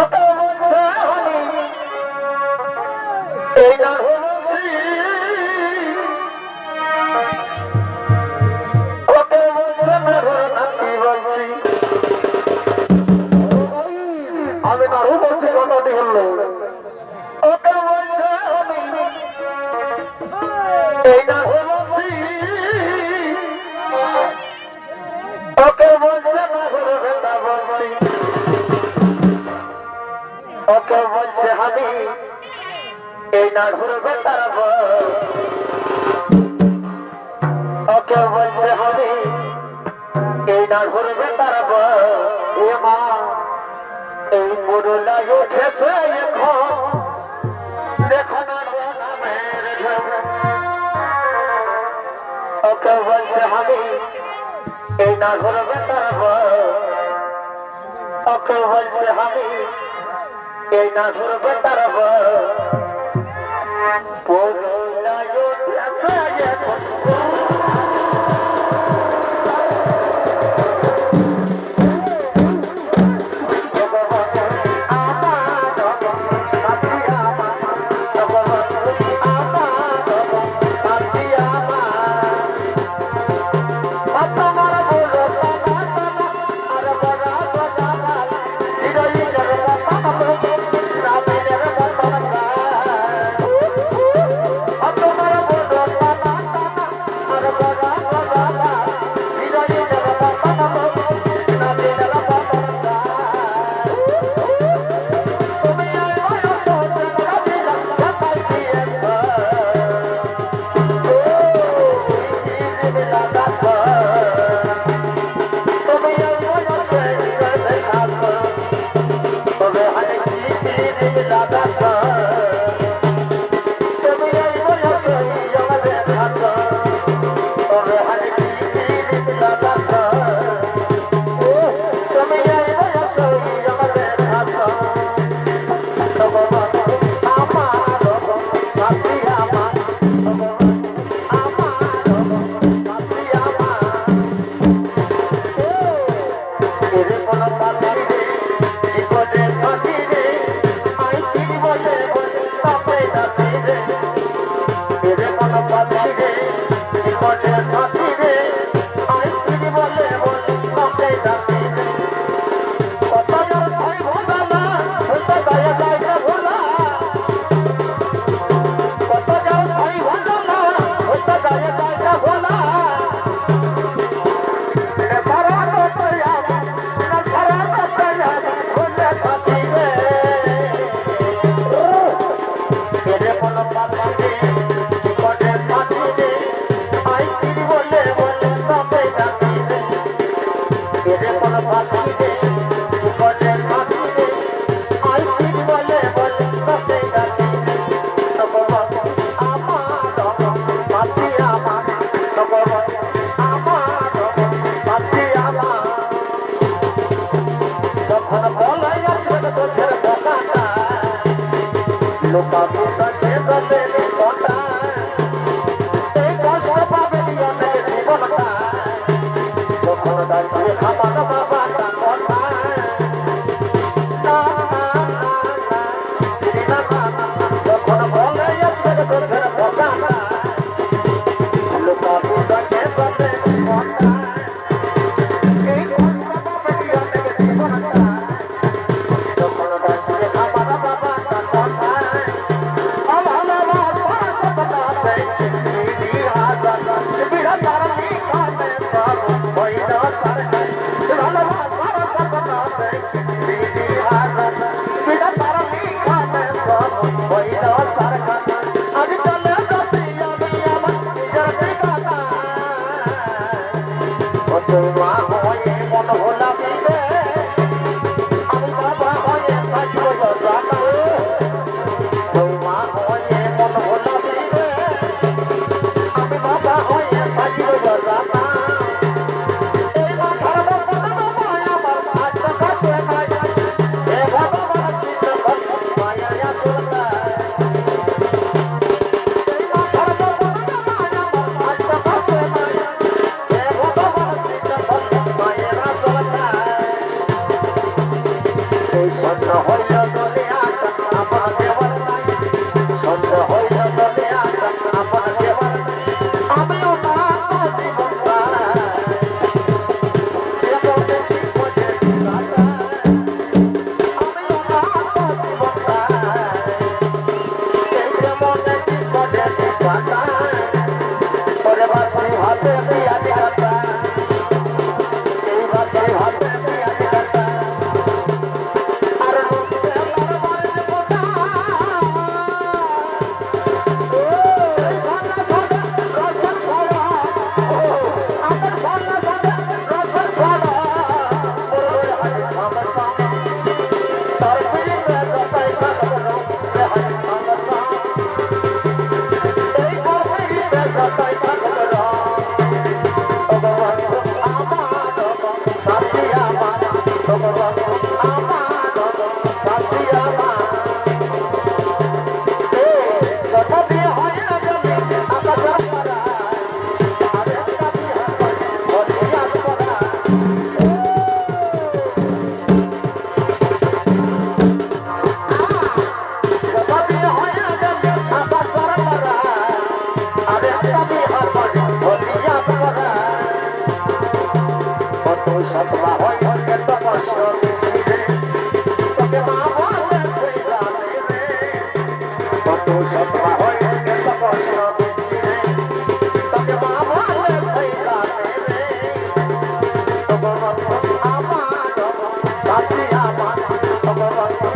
ওকে বলছে আমি এই না বলছি, ওকে বলছে না নাকি বলছি, আমি নাড়ু বলছি কথাটি হলো। ওকে বলছে আমি এই না বলছি, ওকে বলছে না বেটা বলছি, ওকে বলছে আমি এই না ঘুরবে তার, ওকে বলছে আমি এই না ঘুরবে তার। এ মা এই পুরুলাই উঠেছে এখন, দেখো না নামের ঢেউ। ওকে বলছে আমি এই না ঘুরবে তার, ওকে বলছে আমি এই না ঘুরবে তার। পুরুলাই উঠেছে এখন, লোকা পুষাকে গলে কথা এই কষ্ট পাবে অনেক জীবনটা, যখন দাঁড়িয়ে খাবার বাবাটা কথা যখন বলে তোদের কথাটা, লোকা পুষাকে গলে কথা এই কষ্ট পাবে অনেক জীবনটা, যখন দাঁড়িয়ে খাবার বাবাটা কথা Bye. Bye.